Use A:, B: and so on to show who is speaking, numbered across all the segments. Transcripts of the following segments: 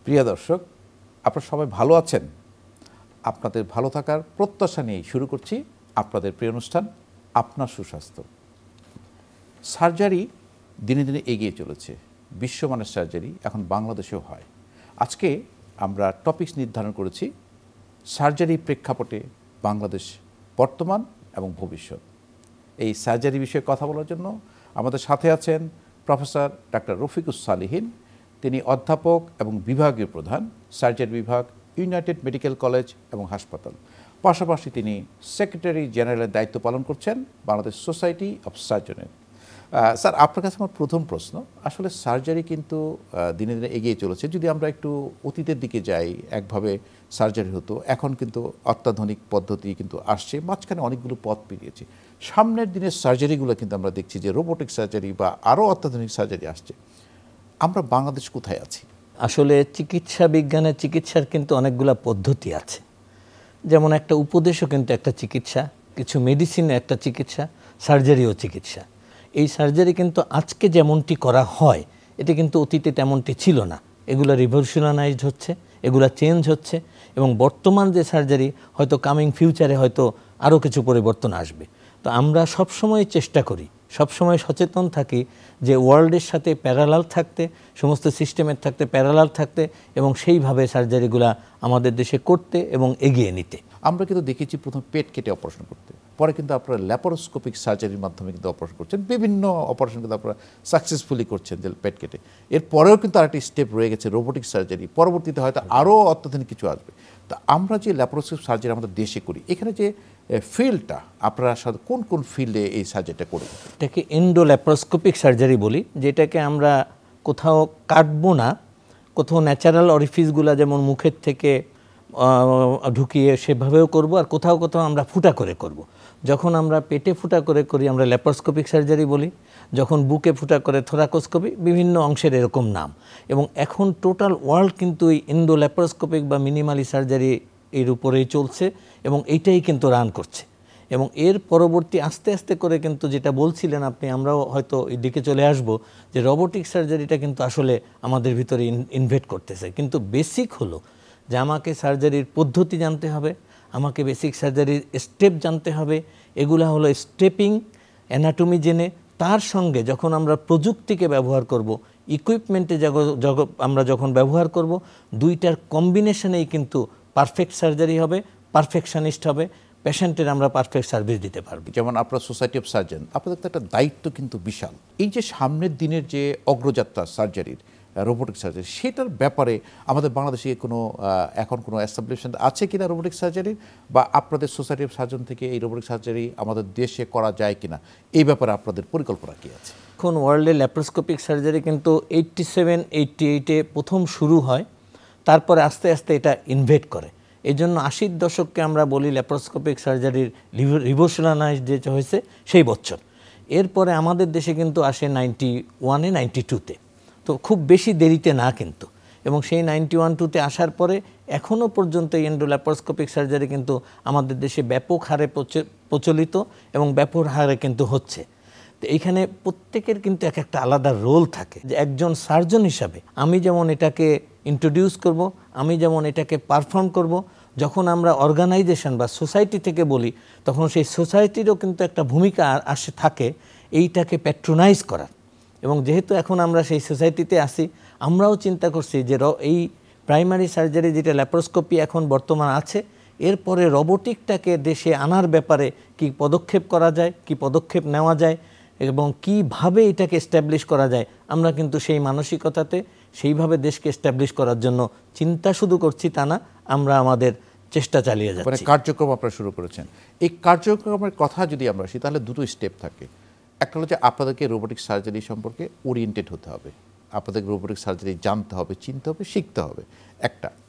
A: প্রিয় দর্শক, আপনারা সবাই ভালো আছেন? আপনাদের ভালো থাকার প্রত্যাশা নিয়ে শুরু করছি আপনাদের প্রিয় অনুষ্ঠান আপনার সুস্বাস্থ্য। সার্জারি দিনে দিনে এগিয়ে চলেছে। বিশ্বমানের সার্জারি এখন বাংলাদেশেও হয়। আজকে আমরা টপিকস নির্ধারণ করেছি সার্জারি প্রেক্ষাপটে বাংলাদেশ বর্তমান এবং ভবিষ্যৎ। এই সার্জারি বিষয়ে কথা বলার জন্য আমাদের সাথে আছেন প্রফেসর ডাক্তার রফিকুস সালিহিন। তিনি অধ্যাপক এবং বিভাগীয় প্রধান, সার্জারি বিভাগ, ইউনাইটেড মেডিকেল কলেজ এবং হাসপাতাল। পাশাপাশি তিনি সেক্রেটারি জেনারেলের দায়িত্ব পালন করছেন বাংলাদেশ সোসাইটি অফ সার্জনের। স্যার, আপনার কাছে আমার প্রথম প্রশ্ন, আসলে সার্জারি কিন্তু দিনে দিনে এগিয়ে চলেছে। যদি আমরা একটু অতীতের দিকে যাই, একভাবে সার্জারি হতো, এখন কিন্তু অত্যাধুনিক পদ্ধতি কিন্তু আসছে, মাঝখানে অনেকগুলো পথ পেরিয়েছে। সামনের দিনের সার্জারিগুলো কিন্তু আমরা দেখছি যে রোবোটিক সার্জারি বা আরও অত্যাধুনিক সার্জারি আসছে। আমরা বাংলাদেশ কোথায় আছি?
B: আসলে চিকিৎসা বিজ্ঞানে চিকিৎসার কিন্তু অনেকগুলো পদ্ধতি আছে। যেমন একটা উপদেশও কিন্তু একটা চিকিৎসা, কিছু মেডিসিনে একটা চিকিৎসা, সার্জারিও চিকিৎসা। এই সার্জারি কিন্তু আজকে যেমনটি করা হয় এটা কিন্তু অতীতে তেমনটি ছিল না। এগুলো রিভলিউশনাইজড হচ্ছে, এগুলো চেঞ্জ হচ্ছে, এবং বর্তমান যে সার্জারি হয়তো কামিং ফিউচারে হয়তো আরও কিছু পরিবর্তন আসবে। তো আমরা সবসময় চেষ্টা করি, সবসময় সচেতন থাকি যে ওয়ার্ল্ডের সাথে প্যারালাল থাকতে, সমস্ত সিস্টেমের থাকতে প্যারালাল থাকতে, এবং সেইভাবে সার্জারিগুলো আমাদের দেশে করতে এবং এগিয়ে নিতে।
A: আমরা কিন্তু দেখেছি প্রথম পেট কেটে অপারেশন করতে, পরে কিন্তু আপনারা ল্যাপারোস্কোপিক সার্জারির মাধ্যমে কিন্তু অপারেশন করছেন। বিভিন্ন অপারেশন কিন্তু আপনারা সাকসেসফুলি করছেন যে পেট কেটে। এরপরেও কিন্তু আরেকটি স্টেপ রয়ে গেছে রোবোটিক সার্জারি, পরবর্তীতে হয়তো আরও অত্যাধুনিক কিছু আসবে। তা আমরা যে ল্যাপারোস্কোপিক সার্জারি আমাদের দেশে করি, এখানে যে ফিল্ডটা, আপনারা সাথে কোন কোন ফিল্ডে এই সার্জারিটা করি?
B: এটাকে এন্ডোল্যাপারোস্কোপিক সার্জারি বলি, যেটাকে আমরা কোথাও কাটবো না, কোথাও ন্যাচারাল অরিফিসগুলো যেমন মুখের থেকে ঢুকিয়ে সেভাবেও করব, আর কোথাও কোথাও আমরা ফুটা করে করব। যখন আমরা পেটে ফুটা করে করি আমরা ল্যাপারোস্কোপিক সার্জারি বলি, যখন বুকে ফুটা করে থোরাকোস্কোপি, বিভিন্ন অংশের এরকম নাম। এবং এখন টোটাল ওয়ার্ল্ড কিন্তু এই এন্ডোল্যাপারোস্কোপিক বা মিনিমালি সার্জারি এর উপরেই চলছে, এবং এইটাই কিন্তু রান করছে। এবং এর পরবর্তী আস্তে আস্তে করে কিন্তু যেটা বলছিলেন আপনি, আমরাও হয়তো এই দিকে চলে আসব যে রোবোটিক সার্জারিটা কিন্তু আসলে আমাদের ভিতরে ইনভেট করতেছে। কিন্তু বেসিক হলো যে আমাকে সার্জারির পদ্ধতি জানতে হবে, আমাকে বেসিক সার্জারির স্টেপ জানতে হবে। এগুলা হলো স্টেপিং, অ্যানাটমি জেনে, তার সঙ্গে যখন আমরা প্রযুক্তিকে ব্যবহার করব, ইকুইপমেন্টে আমরা যখন ব্যবহার করব, দুইটার কম্বিনেশনেই কিন্তু পারফেক্ট সার্জারি হবে, পারফেকশনিস্ট হবে, পেশেন্টের আমরা পারফেক্ট সার্ভিস দিতে পারবো।
A: যেমন আপনার সোসাইটি অফ সার্জন, আপনাদের তো একটা দায়িত্ব কিন্তু বিশাল। এই যে সামনের দিনের যে অগ্রযাত্রা সার্জারির, রোবোটিক সার্জারি, সেটার ব্যাপারে আমাদের বাংলাদেশে এখন কোনো এস্টাবলিশমেন্ট আছে কিনা রোবোটিক সার্জারির, বা আপনাদের সোসাইটি অফ সার্জন থেকে এই রোবোটিক সার্জারি আমাদের দেশে করা যায় কিনা, এই ব্যাপারে আপনাদের পরিকল্পনা কী আছে?
B: এখন ওয়ার্ল্ডে ল্যাপারোস্কোপিক সার্জারি কিন্তু 87-88-এ প্রথম শুরু হয়, তারপরে আস্তে আস্তে এটা ইনভেট করে। এই জন্য 80-র দশককে আমরা বলি ল্যাপারোস্কোপিক সার্জারির রিভলিউশনাইজড যে হয়েছে সেই বছর। এরপরে আমাদের দেশে কিন্তু আসে 91-এ, 92-তে, তো খুব বেশি দেরিতে না কিন্তু। এবং সেই 91-92-তে আসার পরে এখনও পর্যন্ত এই এন্ডোল্যাপারোস্কোপিক সার্জারি কিন্তু আমাদের দেশে ব্যাপক হারে প্রচলিত এবং ব্যাপক হারে কিন্তু হচ্ছে। তো এইখানে প্রত্যেকের কিন্তু এক একটা আলাদা রোল থাকে। যে একজন সার্জন হিসাবে আমি যেমন এটাকে ইন্ট্রোডিউস করব, আমি যেমন এটাকে পারফর্ম করব, যখন আমরা অর্গানাইজেশন বা সোসাইটি থেকে বলি, তখন সেই সোসাইটিরও কিন্তু একটা ভূমিকা থাকে এইটাকে প্যাট্রোনাইজ করার। এবং যেহেতু এখন আমরা সেই সোসাইটিতে আসি, আমরাও চিন্তা করছি যে এই প্রাইমারি সার্জারি যেটা ল্যাপারোস্কোপি এখন বর্তমান আছে, এরপরে রোবোটিকটাকে দেশে আনার ব্যাপারে কি পদক্ষেপ করা যায়, কি পদক্ষেপ নেওয়া যায়, এবং কিভাবে এটাকে এস্টাবলিশ করা যায়। আমরা কিন্তু সেই মানসিকতাতে সেইভাবে দেশকে এস্টাবলিশ করার জন্য চিন্তা শুধু করছি তা না, আমরা আমাদের চেষ্টা চালিয়ে যাচ্ছি।
A: কার্যক্রম আপনারা শুরু করেছেন। এই কার্যক্রমের কথা যদি আমরা আসি, তাহলে দুটো স্টেপ থাকে। একটা হলো যে আপনাদেরকে রোবোটিক সার্জারি সম্পর্কে ওরিয়েন্টেড হতে হবে, আপনাদের রোবোটিক সার্জারি জানতে হবে, চিনতে হবে, শিখতে হবে।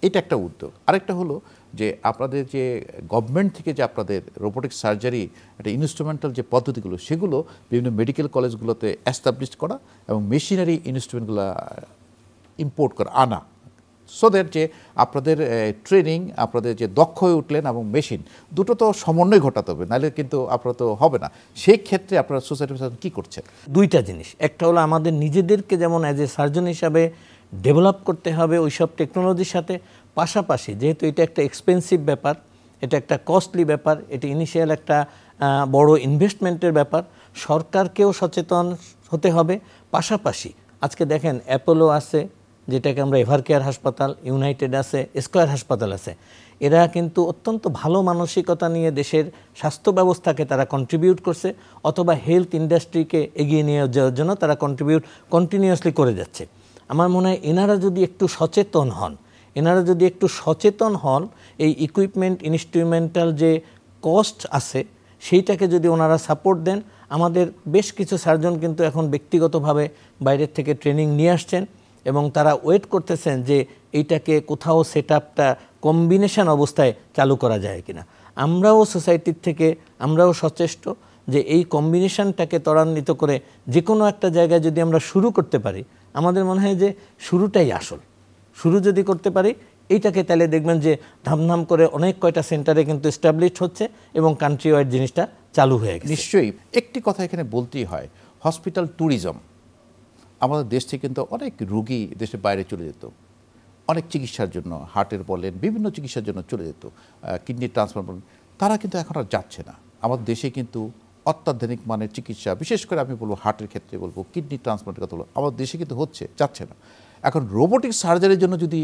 A: এটা একটা উদ্যোগ। আরেকটা হলো যে আপনাদের যে গভর্নমেন্ট থেকে যে আপনাদের রোবোটিক সার্জারি একটা ইনস্ট্রুমেন্টাল যে পদ্ধতিগুলো, সেগুলো বিভিন্ন মেডিকেল কলেজগুলোতে এস্টাবলিশ করা এবং মেশিনারি ইনস্ট্রুমেন্টগুলো ইম্পোর্ট করা, আনা, সো দ্যাট যে আপনাদের ট্রেনিং, আপনাদের যে দক্ষ হয়ে উঠলেন এবং মেশিন দুটো তো সমন্বয় ঘটাতে হবে, নাহলে কিন্তু আপনারা তো হবে না। সেই ক্ষেত্রে আপনারা সোসাইটির সাথে কী করছেন?
B: দুইটা জিনিস, একটা হলো আমাদের নিজেদেরকে যেমন অ্যাজ এ সার্জন হিসাবে ডেভেলপ করতে হবে ওই সব টেকনোলজির সাথে। পাশাপাশি যেহেতু এটা একটা এক্সপেন্সিভ ব্যাপার, এটা একটা কস্টলি ব্যাপার, এটা ইনিশিয়াল একটা বড় ইনভেস্টমেন্টের ব্যাপার, সরকারকেও সচেতন হতে হবে। পাশাপাশি আজকে দেখেন অ্যাপোলো আছে, যেটাকে আমরা এভারকেয়ার হাসপাতাল, ইউনাইটেড আছে, স্কয়ার হাসপাতাল আছে, এরা কিন্তু অত্যন্ত ভালো মানসিকতা নিয়ে দেশের স্বাস্থ্য ব্যবস্থাকে তারা কন্ট্রিবিউট করছে, অথবা হেলথ ইন্ডাস্ট্রিকে এগিয়ে নিয়ে যাওয়ার জন্য তারা কন্ট্রিবিউট কন্টিনিউয়াসলি করে যাচ্ছে। আমার মনে হয় এনারা যদি একটু সচেতন হন, এই ইকুইপমেন্ট ইনস্ট্রুমেন্টাল যে কস্ট আছে সেইটাকে যদি ওনারা সাপোর্ট দেন, আমাদের বেশ কিছু সার্জন কিন্তু এখন ব্যক্তিগতভাবে বাইরের থেকে ট্রেনিং নিয়ে আসছেন এবং তারা ওয়েট করতেছেন যে এইটাকে কোথাও সেট আপটা কম্বিনেশন অবস্থায় চালু করা যায় কিনা। আমরাও সোসাইটির থেকে আমরাও সচেষ্ট যে এই কম্বিনেশনটাকে ত্বরান্বিত করে যে কোনো একটা জায়গায় যদি আমরা শুরু করতে পারি, আমাদের মনে হয় যে শুরুটাই আসল। শুরু যদি করতে পারি এইটাকে, তাহলে দেখবেন যে ধামধাম করে অনেক কয়টা সেন্টারে কিন্তু এস্টাবলিশড হচ্ছে এবং কান্ট্রি ওয়াইড জিনিসটা চালু হয়ে গেছে।
A: নিশ্চয়ই একটি কথা এখানে বলতেই হয়, হসপিটাল ট্যুরিজম। আমাদের দেশ থেকে কিন্তু অনেক রুগী দেশের বাইরে চলে যেত অনেক চিকিৎসার জন্য, হার্টের বলেন বিভিন্ন চিকিৎসার জন্য চলে যেত, কিডনি ট্রান্সপ্লান্ট বলেন, তারা কিন্তু এখন আর যাচ্ছে না। আমাদের দেশে কিন্তু অত্যাধুনিক মানের চিকিৎসা, বিশেষ করে আমি বলবো হার্টের ক্ষেত্রে বলবো, কিডনি ট্রান্সপ্লান্টের কথা বলবো, আমাদের দেশে কিন্তু হচ্ছে, যাচ্ছে না। এখন রোবোটিক সার্জারির জন্য যদি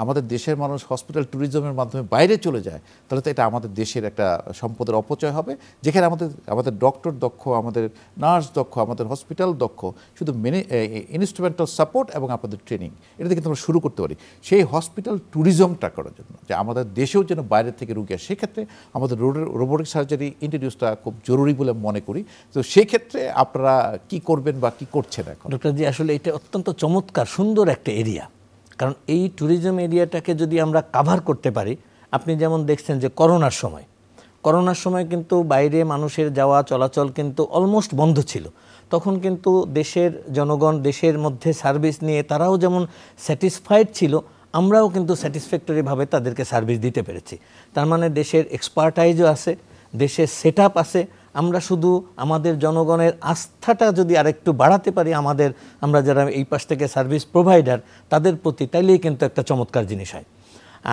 A: আমাদের দেশের মানুষ হসপিটাল ট্যুরিজমের মাধ্যমে বাইরে চলে যায়, তাহলে তো এটা আমাদের দেশের একটা সম্পদের অপচয় হবে, যেখানে আমাদের ডক্টর দক্ষ, আমাদের নার্স দক্ষ, আমাদের হসপিটাল দক্ষ, শুধু ইনস্ট্রুমেন্টাল সাপোর্ট এবং আপনাদের ট্রেনিং, এটা কিন্তু আমরা শুরু করতে পারি সেই হসপিটাল ট্যুরিজমটা করার জন্য, যে আমাদের দেশেও যেন বাইরে থেকে রুগী আসে। সেক্ষেত্রে আমাদের রোবোটিক সার্জারি ইন্ট্রোডিউসটা খুব জরুরি বলে মনে করি। তো সেক্ষেত্রে আপনারা কি করবেন বা কি করছেন এখন?
B: ডক্টর জি, আসলে এটা অত্যন্ত চমৎকার সুন্দর একটা এরিয়া, কারণ এই ট্যুরিজম এরিয়াটাকে যদি আমরা কাভার করতে পারি, আপনি যেমন দেখছেন যে করোনার সময় কিন্তু বাইরে মানুষের যাওয়া চলাচল কিন্তু অলমোস্ট বন্ধ ছিল। তখন কিন্তু দেশের জনগণ দেশের মধ্যে সার্ভিস নিয়ে তারাও যেমন স্যাটিসফাইড ছিল, আমরাও কিন্তু স্যাটিসফ্যাক্টরিভাবে তাদেরকে সার্ভিস দিতে পেরেছি। তার মানে দেশের এক্সপার্টাইজও আছে, দেশের সেট আপ আছে। আমরা শুধু আমাদের জনগণের আস্থাটা যদি আরেকটু বাড়াতে পারি, আমরা যারা এই পাশ থেকে সার্ভিস প্রোভাইডার তাদের প্রতি, তাইলেই কিন্তু একটা চমৎকার জিনিস হয়।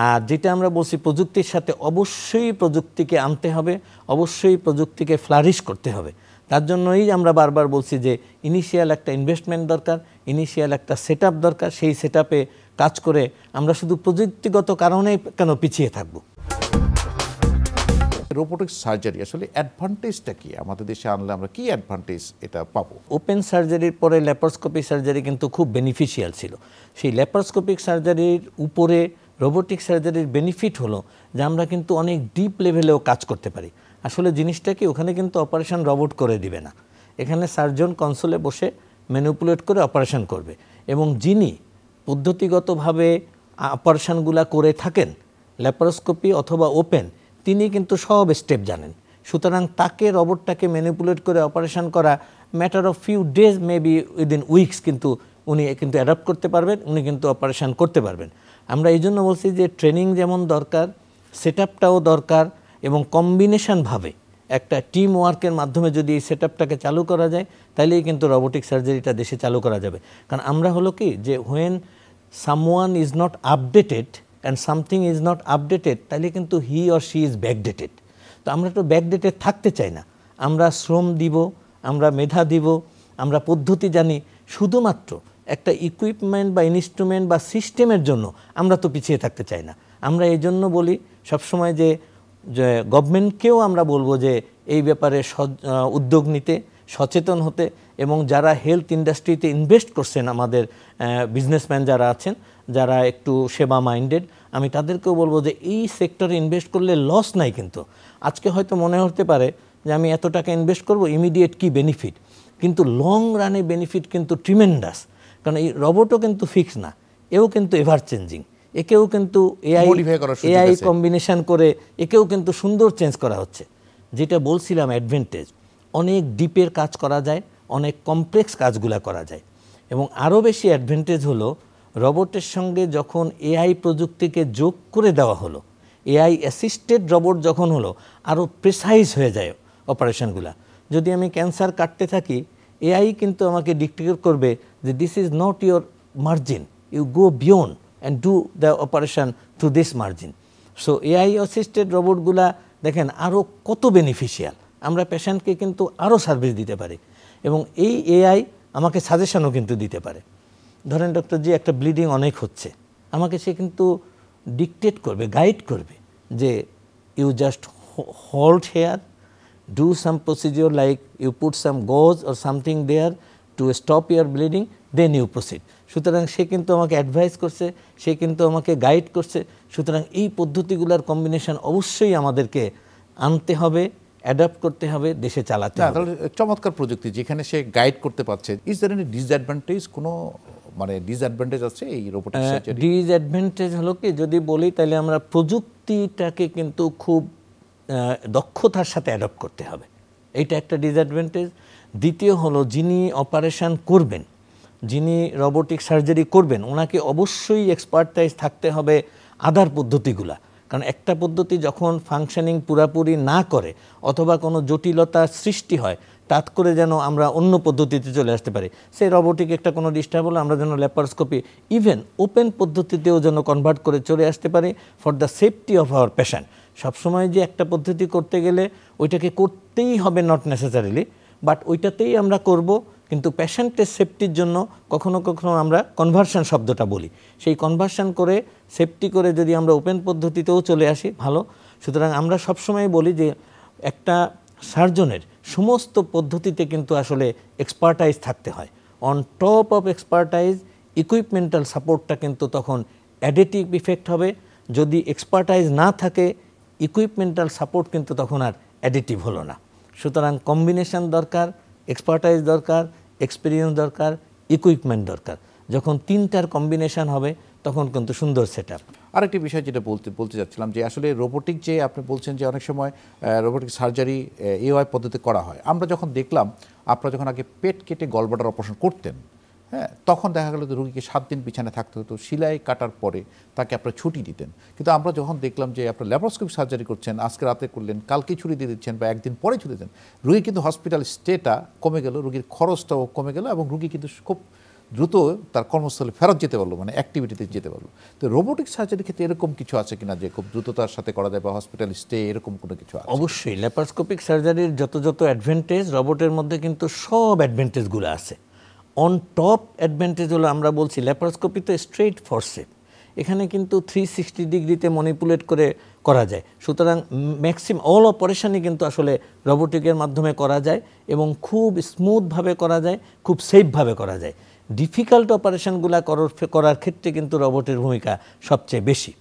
B: আর যেটা আমরা বলছি, প্রযুক্তির সাথে অবশ্যই প্রযুক্তিকে আনতে হবে, অবশ্যই প্রযুক্তিকে ফ্লারিশ করতে হবে। তার জন্যই আমরা বারবার বলছি যে ইনিশিয়াল একটা ইনভেস্টমেন্ট দরকার, ইনিশিয়াল একটা সেট আপ দরকার। সেই সেট আপে কাজ করে আমরা শুধু প্রযুক্তিগত কারণেই কেন পিছিয়ে থাকবো।
A: রোবোটিক সার্জারি আসলে অ্যাডভান্টেজটা কি? আমাদের দেশে আনলে আমরা কি অ্যাডভান্টেজ এটা পাবো?
B: ওপেন সার্জারির পরে ল্যাপারোস্কোপিক সার্জারি কিন্তু খুব বেনিফিশিয়াল ছিল। সেই ল্যাপারোস্কোপিক সার্জারির উপরে রোবোটিক সার্জারির বেনিফিট হলো যে আমরা কিন্তু অনেক ডিপ লেভেলেও কাজ করতে পারি। আসলে জিনিসটা কি, ওখানে কিন্তু অপারেশন রোবট করে দিবে না, এখানে সার্জন কনসোলে বসে ম্যানিপুলেট করে অপারেশন করবে, এবং যিনি পদ্ধতিগতভাবে অপারেশনগুলো করে থাকেন ল্যাপারোস্কোপি অথবা ওপেন, তিনি কিন্তু সব স্টেপ জানেন। সুতরাং তাকে রোবটটাকে ম্যানিপুলেট করে অপারেশন করা matter of few days, maybe within weeks, কিন্তু উনি কিন্তু অ্যাডাপ্ট করতে পারবেন, উনি কিন্তু অপারেশন করতে পারবেন। আমরা এই জন্য বলছি যে ট্রেনিং যেমন দরকার, সেট আপটাও দরকার, এবং কম্বিনেশনভাবে একটা টিম ওয়ার্কের মাধ্যমে যদি এই সেট আপটাকে চালু করা যায়, তাহলেই কিন্তু রোবোটিক সার্জারিটা দেশে চালু করা যাবে। কারণ আমরা হলো কি, যে when someone is not updated and something is not updated, তাহলে কিন্তু হি অর শি ইজ ব্যাকডেটেড। তো আমরা তো ব্যাকডেটেড থাকতে চাই না। আমরা শ্রম দিব, আমরা মেধা দিব, আমরা পদ্ধতি জানি, শুধুমাত্র একটা ইকুইপমেন্ট বা ইনস্ট্রুমেন্ট বা সিস্টেমের জন্য আমরা তো পিছিয়ে থাকতে চাই না। আমরা এই জন্য বলি সবসময় যে গভর্নমেন্টকেও আমরা বলবো যে এই ব্যাপারে উদ্যোগ নিতে, সচেতন হতে, এবং যারা হেলথ ইন্ডাস্ট্রিতে ইনভেস্ট করছেন, আমাদের বিজনেসম্যান যারা আছেন, যারা একটু সেবা মাইন্ডেড, আমি তাদেরকেও বলবো যে এই সেক্টরে ইনভেস্ট করলে লস নাই। কিন্তু আজকে হয়তো মনে হতে পারে যে আমি এত টাকা ইনভেস্ট করব, ইমিডিয়েট কি বেনিফিট, কিন্তু লং রানে বেনিফিট কিন্তু ট্রিমেন্ডাস। কারণ এই রোবটও কিন্তু ফিক্স না, এও কিন্তু এভার চেঞ্জিং, একেও কিন্তু এআই কম্বিনেশন করে একেও কিন্তু সুন্দর চেঞ্জ করা হচ্ছে। যেটা বলছিলাম অ্যাডভান্টেজ, অনেক ডিপের কাজ করা যায়, অনেক কমপ্লেক্স কাজগুলা করা যায়। এবং আরও বেশি অ্যাডভান্টেজ হলো রোবটের সঙ্গে যখন এআই প্রযুক্তিকে যোগ করে দেওয়া হলো, এআই অ্যাসিস্টেড রোবট যখন হলো, আরও প্রেসাইজ হয়ে যায় অপারেশনগুলা। যদি আমি ক্যান্সার কাটতে থাকি, এআই কিন্তু আমাকে ডিক্টেট করবে যে this is not your margin, you go beyond and do the operation through this margin. So AI assisted রোবটগুলা দেখেন আরও কত বেনিফিশিয়াল, আমরা পেশেন্টকে কিন্তু আরও সার্ভিস দিতে পারি এবং এই এআই আমাকে সাজেশনও কিন্তু দিতে পারে। ধরেন ডক্টর জি একটা ব্লিডিং অনেক হচ্ছে, আমাকে সে কিন্তু ডিকটেট করবে, গাইড করবে যে you just hold here, do some procedure like you put some gauze or something there to stop your bleeding, then you proceed. সুতরাং সে কিন্তু আমাকে অ্যাডভাইস করছে, সে কিন্তু আমাকে গাইড করছে। সুতরাং এই পদ্ধতিগুলোর কম্বিনেশন অবশ্যই আমাদেরকে আনতে হবে, অ্যাডাপ্ট করতে হবে, দেশে চালাতে হবে।
A: তাহলে চমৎকার প্রযুক্তি, যেখানে সে গাইড করতে পারছে। ইজ দ্যার এনি ডিসঅ্যাডভান্টেজ, কোনো মানে ডিসঅ্যাডভান্টেজ আছে এই রোবোটিক সার্জারি?
B: ডিসঅ্যাডভান্টেজ হলো কি, যদি বলি তাহলে আমরা প্রযুক্তিটাকে কিন্তু খুব দক্ষতার সাথে অ্যাডপ্ট করতে হবে, এইটা একটা ডিসঅ্যাডভান্টেজ। দ্বিতীয় হলো যিনি অপারেশন করবেন, যিনি রোবোটিক সার্জারি করবেন, ওনাকে অবশ্যই এক্সপার্টাইজ থাকতে হবে আদার পদ্ধতিগুলা। কারণ একটা পদ্ধতি যখন ফাংশনিং পুরাপুরি না করে অথবা কোনো জটিলতার সৃষ্টি হয়, তাৎ করে যেন আমরা অন্য পদ্ধতিতে চলে আসতে পারি। সেই রোবোটিক একটা কোনো ডিস্টার্ব হলো আমরা যেন ল্যাপারোস্কোপি ইভেন ওপেন পদ্ধতিতেও যেন কনভার্ট করে চলে আসতে পারি for the safety of our patient. সবসময় যে একটা পদ্ধতি করতে গেলে ওইটাকে করতেই হবে নট নেসেসারিলি, বাট ওইটাতেই আমরা করব, কিন্তু পেশেন্টের সেফটির জন্য কখনো কখনো আমরা কনভার্সন শব্দটা বলি, সেই কনভার্সন করে সেফটি করে যদি আমরা ওপেন পদ্ধতিতেও চলে আসি ভালো। সুতরাং আমরা সবসময় বলি যে একটা সার্জনের সমস্ত পদ্ধতিতে কিন্তু আসলে এক্সপার্টাইজ থাকতে হয়। অন টপ অফ এক্সপার্টাইজ ইকুইপমেন্টাল সাপোর্টটা কিন্তু তখন অ্যাডিটিভ ইফেক্ট হবে। যদি এক্সপার্টাইজ না থাকে ইকুইপমেন্টাল সাপোর্ট কিন্তু তখন আর অ্যাডিটিভ হলো না। সুতরাং কম্বিনেশন দরকার, এক্সপার্টাইজ দরকার, এক্সপিরিয়েন্স দরকার, ইকুইপমেন্ট দরকার। যখন তিনটার কম্বিনেশন হবে তখন কিন্তু সুন্দর সেট আপ।
A: আরেকটি বিষয় যেটা বলতে যাচ্ছিলাম যে আসলে রোবোটিক, যে আপনি বলছেন যে অনেক সময় রোবোটিক সার্জারি এআই পদ্ধতি করা হয়। আমরা যখন দেখলাম আপনারা যখন আগে পেট কেটে গলব্লাডার অপারেশন করতেন, হ্যাঁ, তখন দেখা গেল যে রোগীকে 7 দিন বিছানায় থাকতে হতো, সেলাই কাটার পরে তাকে আপনারা ছুটি দিতেন। কিন্তু আমরা যখন দেখলাম যে আপনারা ল্যাপারোস্কোপিক সার্জারি করছেন, আজকে রাতে করলেন, কালকে ছুটি দিয়ে দিচ্ছেন বা একদিন পরে ছুটি দেন, রোগী কিন্তু হসপিটাল স্টেটা কমে গেল, রোগীর খরচটাও কমে গেল এবং রোগী কিন্তু খুব দ্রুত তার কর্মস্থলে ফেরত যেতে পারলো, মানে অ্যাক্টিভিটিতে যেতে পারলো। তো রোবোটিক সার্জারির ক্ষেত্রে এরকম কিছু আছে কিনা যে খুব দ্রুততার সাথে করা যায় বা হসপিটাল স্টে এরকম কোনো কিছু আছে?
B: অবশ্যই ল্যাপারোস্কোপিক সার্জারির যত অ্যাডভান্টেজ রোবটের মধ্যে কিন্তু সব অ্যাডভান্টেজগুলো আছে। অন টপ অ্যাডভান্টেজ হলো আমরা বলছি ল্যাপারোস্কোপি তো স্ট্রেইট ফরসেপ, এখানে কিন্তু 360 ডিগ্রিতে ম্যানিপুলেট করে করা যায়। সুতরাং ম্যাক্সিমাম অল অপারেশনই কিন্তু আসলে রোবোটিকের মাধ্যমে করা যায় এবং খুব স্মুথভাবে করা যায়, খুব সেফভাবে করা যায়। ডিফিকাল্ট অপারেশনগুলো করার ক্ষেত্রে কিন্তু রোবটের ভূমিকা সবচেয়ে বেশি।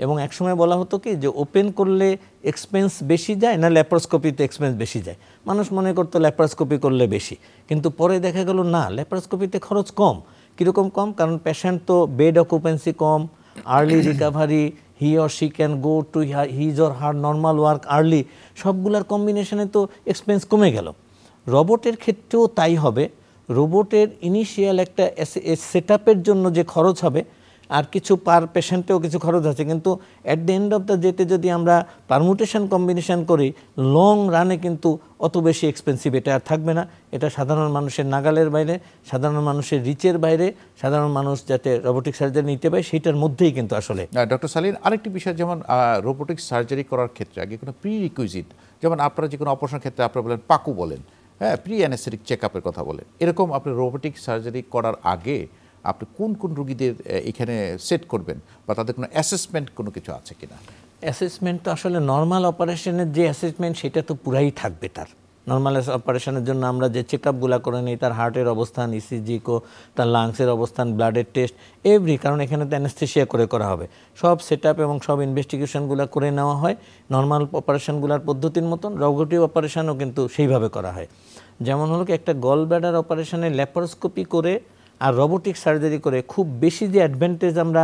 B: এবং একসময় বলা হতো কি যে ওপেন করলে এক্সপেন্স বেশি যায় না ল্যাপারোস্কোপিতে এক্সপেন্স বেশি যায়, মানুষ মনে করতো ল্যাপারোস্কোপি করলে বেশি, কিন্তু পরে দেখা গেল না, ল্যাপারোস্কোপিতে খরচ কম। কীরকম কম? কারণ পেশেন্ট তো বেড অকুপেন্সি কম, early recovery, he or she can go to his or her normal work early, সবগুলার কম্বিনেশনে তো এক্সপেন্স কমে গেল। রোবটের ক্ষেত্রেও তাই হবে। রোবটের ইনিশিয়াল একটা সেট আপের জন্য যে খরচ হবে আর কিছু পার পেশেন্টেও কিছু খরচ আছে, কিন্তু at the end of the ডেতে যদি আমরা পারমুটেশন কম্বিনেশন করি লং রানে কিন্তু অত বেশি এক্সপেন্সিভ এটা আর থাকবে না। এটা সাধারণ মানুষের নাগালের বাইরে, সাধারণ মানুষের রিচের বাইরে, সাধারণ মানুষ যাতে রোবোটিক সার্জারি নিতে পারে সেইটার মধ্যেই কিন্তু আসলে।
A: ডক্টর সালিন, আরেকটি বিষয়, যেমন রোবোটিক সার্জারি করার ক্ষেত্রে আগে কোনো প্রি রিকুইজিট, যেমন আপনারা যে কোনো অপারেশনের ক্ষেত্রে আপনারা বলেন পাকু বলেন, হ্যাঁ, প্রি অ্যানেস্থেটিক চেক আপের কথা বলেন, এরকম আপনি রোবোটিক সার্জারি করার আগে আপনি কোন কোন রোগীদের এখানে সেট করবেন বা তাদের কোনো অ্যাসেসমেন্ট কোনো কিছু আছে কিনা?
B: অ্যাসেসমেন্ট তো আসলে নর্মাল অপারেশনের যে অ্যাসেসমেন্ট সেটা তো পুরাই থাকবে। তার নর্মাল অপারেশনের জন্য আমরা যে চেক আপগুলো করে নিই, তার হার্টের অবস্থান, ইসিজি কো, তার লাংসের অবস্থান, ব্লাডের টেস্ট, এভরি, কারণ এখানে তো অ্যানেস্থেশিয়া করে করা হবে, সব সেট আপ এবং সব ইনভেস্টিগেশনগুলো করে নেওয়া হয় নর্মাল অপারেশনগুলোর পদ্ধতির মতন। রোবোটিক অপারেশনও কিন্তু সেইভাবে করা হয়। যেমন হলো কি একটা গল ব্লাডার অপারেশনে ল্যাপারোস্কোপি করে আর রোবোটিক সার্জারি করে খুব বেশি যে অ্যাডভান্টেজ আমরা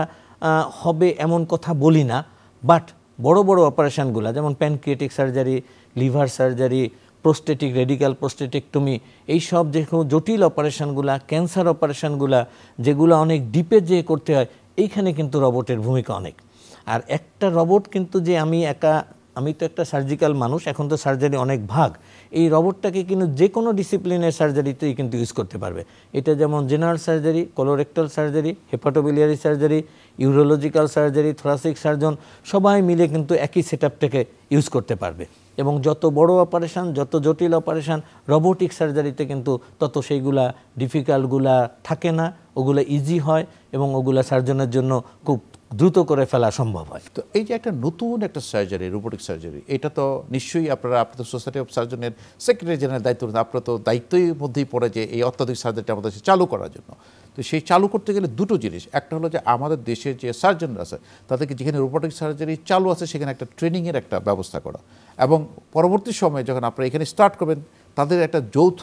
B: হবে এমন কথা বলি না, বাট বড় বড় অপারেশনগুলো যেমন pancreatic surgery, liver surgery, prostatic radical prostatectomy, এইসব যে জটিল অপারেশনগুলো, ক্যান্সার অপারেশনগুলো যেগুলো অনেক ডিপে যেয়ে করতে হয়, এইখানে কিন্তু রোবটের ভূমিকা অনেক। আর একটা রোবট কিন্তু যে আমি একা আমি তো একটা সার্জিক্যাল মানুষ, এখন তো সার্জারি অনেক ভাগ, এই রোবটটাকে কিন্তু যে কোনো ডিসিপ্লিনের সার্জারিতেই কিন্তু ইউজ করতে পারবে। এটা যেমন general surgery, colorectal surgery, hepatobiliary surgery, urological surgery, thoracic surgeon সবাই মিলে কিন্তু একই সেটআপটাকে ইউজ করতে পারবে। এবং যত বড় অপারেশান, যত জটিল অপারেশান, রোবোটিক সার্জারিতে কিন্তু তত সেইগুলা ডিফিকাল্টগুলা থাকে না, ওগুলো ইজি হয় এবং ওগুলা সার্জনের জন্য খুব দ্রুত করে ফেলা সম্ভব হয়।
A: তো এই যে একটা নতুন একটা সার্জারি, রোবোটিক সার্জারি, এটা তো নিশ্চয়ই আপনাদের সোসাইটি অফ সার্জনের সেক্রেটারি জেনারেল দায়িত্ব, আপনার তো দায়িত্বের মধ্যেই পড়ে যে এই অত্যাধুনিক সার্জারিটা আমাদের দেশে চালু করার জন্য। তো সেই চালু করতে গেলে দুটো জিনিস, একটা হলো যে আমাদের দেশের যে সার্জনরা আছে তাদেরকে যেখানে রোবোটিক সার্জারি চালু আছে সেখানে একটা ট্রেনিংয়ের একটা ব্যবস্থা করা, এবং পরবর্তী সময়ে যখন আপনারা এখানে স্টার্ট করবেন তাদের একটা যৌথ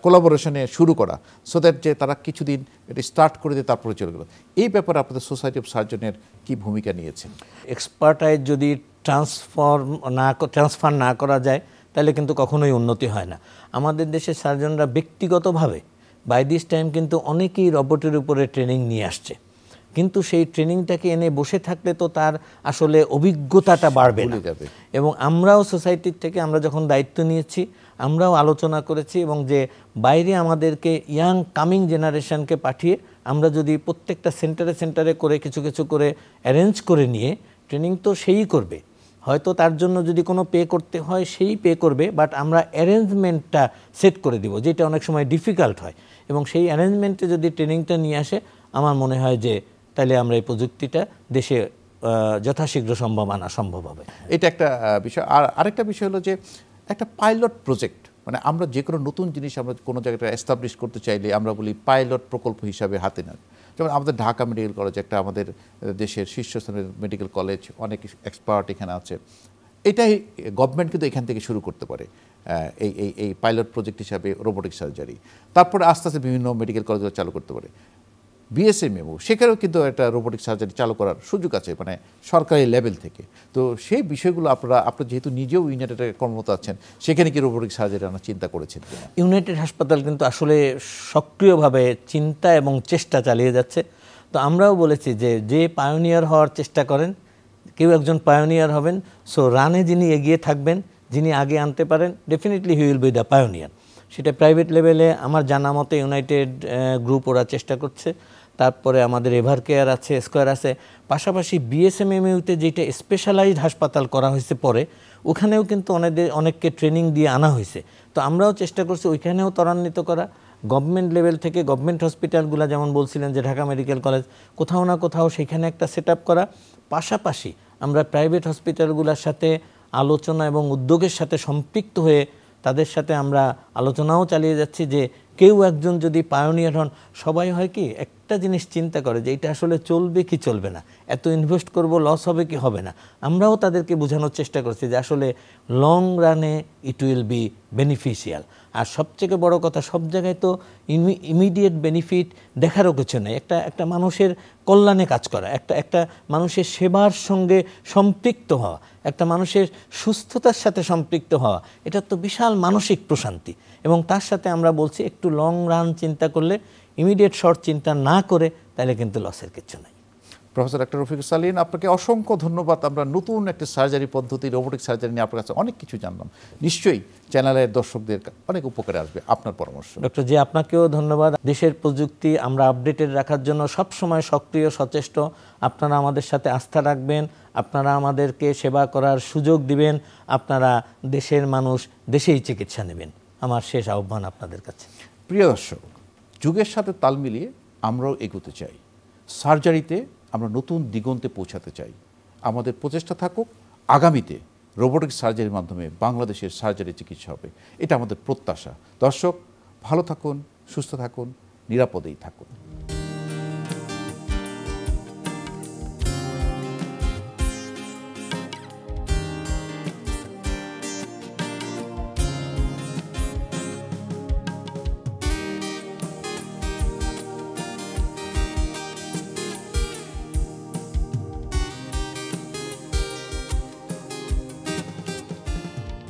A: কোলাবোরেশনে শুরু করা, সো দ্যাট যে তারা কিছুদিন এটা স্টার্ট করে দিয়ে তারপরে চলে গেল। এই ব্যাপারে আপনাদের সোসাইটি অফ সার্জনের কি ভূমিকা নিয়েছেন?
B: এক্সপার্টাইজ যদি ট্রান্সফার না করা যায় তাহলে কিন্তু কখনোই উন্নতি হয় না। আমাদের দেশের সার্জনরা ব্যক্তিগতভাবে বাই দিস টাইম কিন্তু অনেকেই রোবটের উপরে ট্রেনিং নিয়ে আসছে, কিন্তু সেই ট্রেনিংটাকে এনে বসে থাকলে তো তার আসলে অভিজ্ঞতাটা বাড়বে না। এবং আমরাও সোসাইটির থেকে আমরা যখন দায়িত্ব নিয়েছি আমরাও আলোচনা করেছি, এবং যে বাইরে আমাদেরকে ইয়াং কামিং জেনারেশনকে পাঠিয়ে আমরা যদি প্রত্যেকটা সেন্টারে করে কিছু কিছু করে অ্যারেঞ্জ করে নিয়ে ট্রেনিং তো সেই করবে, হয়তো তার জন্য যদি কোনো পে করতে হয় সেই পে করবে, বাট আমরা অ্যারেঞ্জমেন্টটা সেট করে দিব, যেটা অনেক সময় ডিফিকাল্ট হয়। এবং সেই অ্যারেঞ্জমেন্টে যদি ট্রেনিংটা নিয়ে আসে আমার মনে হয় যে তাহলে আমরা এই প্রযুক্তিটা দেশে যথাশীঘ্র আনা সম্ভব হবে।
A: এটা একটা বিষয়। আর আরেকটা বিষয় হলো যে একটা পাইলট প্রজেক্ট, মানে আমরা যে কোনো নতুন জিনিস আমরা কোনো জায়গাটা এস্টাবলিশ করতে চাইলে আমরা বলি পাইলট প্রকল্প হিসাবে হাতে নেন। যেমন আমাদের ঢাকা মেডিকেল কলেজ একটা আমাদের দেশের শীর্ষস্থানের মেডিকেল কলেজ, অনেক এক্সপার্ট এখানে আছে। এটাই গভর্নমেন্ট কিন্তু এখান থেকে শুরু করতে পারে এই পাইলট প্রজেক্ট হিসাবে রোবোটিক সার্জারি। তারপরে আস্তে আস্তে বিভিন্ন মেডিকেল কলেজগুলো চালু করতে পারে। বিএসএমএমও সেখানেও কিন্তু একটা রোবোটিক সার্জারি চালু করার সুযোগ আছে, মানে সরকারি লেভেল থেকে। তো সেই বিষয়গুলো আপনারা যেহেতু নিজেও ইউনাইটেডে কর্মরত আছেন, সেখানে কি রোবোটিক সার্জারি আনার চিন্তা করেছেন?
B: ইউনাইটেড হাসপাতাল কিন্তু আসলে সক্রিয়ভাবে চিন্তা এবং চেষ্টা চালিয়ে যাচ্ছে। তো আমরাও বলেছি যে পায়োনিয়ার হওয়ার চেষ্টা করেন, কেউ একজন পায়োনিয়ার হবেন। সো রানে যিনি এগিয়ে থাকবেন, যিনি আগে আনতে পারেন, definitely he will be the pioneer. সেটা প্রাইভেট লেভেলে আমার জানা মতে ইউনাইটেড গ্রুপ ওরা চেষ্টা করছে, তারপরে আমাদের এভার কেয়ার আছে, স্কোয়ার আছে, পাশাপাশি বিএসএমএমইউতে যেটা স্পেশালাইজড হাসপাতাল করা হয়েছে পরে, ওখানেও কিন্তু অনেককে ট্রেনিং দিয়ে আনা হয়েছে। তো আমরাও চেষ্টা করছি ওইখানেও ত্বরান্বিত করা। গভর্নমেন্ট লেভেল থেকে গভর্নমেন্ট হসপিটালগুলো যেমন বলছিলেন যে ঢাকা মেডিকেল কলেজ, কোথাও না কোথাও সেখানে একটা সেট আপ করা। পাশাপাশি আমরা প্রাইভেট হসপিটালগুলোর সাথে আলোচনা এবং উদ্যোগের সাথে সম্পৃক্ত হয়ে তাদের সাথে আমরা আলোচনাও চালিয়ে যাচ্ছি যে কেউ একজন যদি পায়োনিয়ার হন, সবাই হয় কি একটা জিনিস চিন্তা করে যে এটা আসলে চলবে কি চলবে না, এত ইনভেস্ট করব লস হবে কি হবে না। আমরাও তাদেরকে বোঝানোর চেষ্টা করছি যে আসলে লং রানে ইট উইল বি বেনিফিশিয়াল। আর সবথেকে বড় কথা, সব জায়গায় তো ইমিডিয়েট বেনিফিট দেখারও কিছু নেই। একটা মানুষের কল্যাণে কাজ করা, একটা মানুষের সেবার সঙ্গে সম্পৃক্ত হওয়া, একটা মানুষের সুস্থতার সাথে সম্পৃক্ত হওয়া, এটা তো বিশাল মানসিক প্রশান্তি। এবং তার সাথে আমরা বলছি একটু লং রান চিন্তা করলে, ইমিডিয়েট শর্ট চিন্তা না করে, তাহলে কিন্তু লসের কিছু নাই।
A: প্রফেসর ডক্টর রফিকুল সালিহিন, আপনাকে অসংখ্য ধন্যবাদ। আমরা নতুন একটা সার্জারি পদ্ধতি, রোবোটিক সার্জারি নিয়ে আপনার কাছে অনেক কিছু জানলাম। নিশ্চয়ই চ্যানেলের দর্শকদের অনেক উপকারে আসবে আপনার পরামর্শ।
B: ডক্টর জি, আপনাকেও ধন্যবাদ। দেশের প্রযুক্তি আমরা আপডেটেড রাখার জন্য সবসময় সক্রিয় সচেষ্ট। আপনারা আমাদের সাথে আস্থা রাখবেন, আপনারা আমাদেরকে সেবা করার সুযোগ দিবেন, আপনারা দেশের মানুষ দেশেই চিকিৎসা নেবেন, আমার শেষ আহ্বান আপনাদের কাছে।
A: প্রিয় দর্শক, যুগের সাথে তাল মিলিয়ে আমরাও এগোতে চাই। সার্জারিতে আমরা নতুন দিগন্তে পৌঁছাতে চাই। আমাদের প্রচেষ্টা থাকুক আগামীতে রোবোটিক সার্জারির মাধ্যমে বাংলাদেশের সার্জারি চিকিৎসা হবে, এটা আমাদের প্রত্যাশা। দর্শক, ভালো থাকুন, সুস্থ থাকুন, নিরাপদেই থাকুন।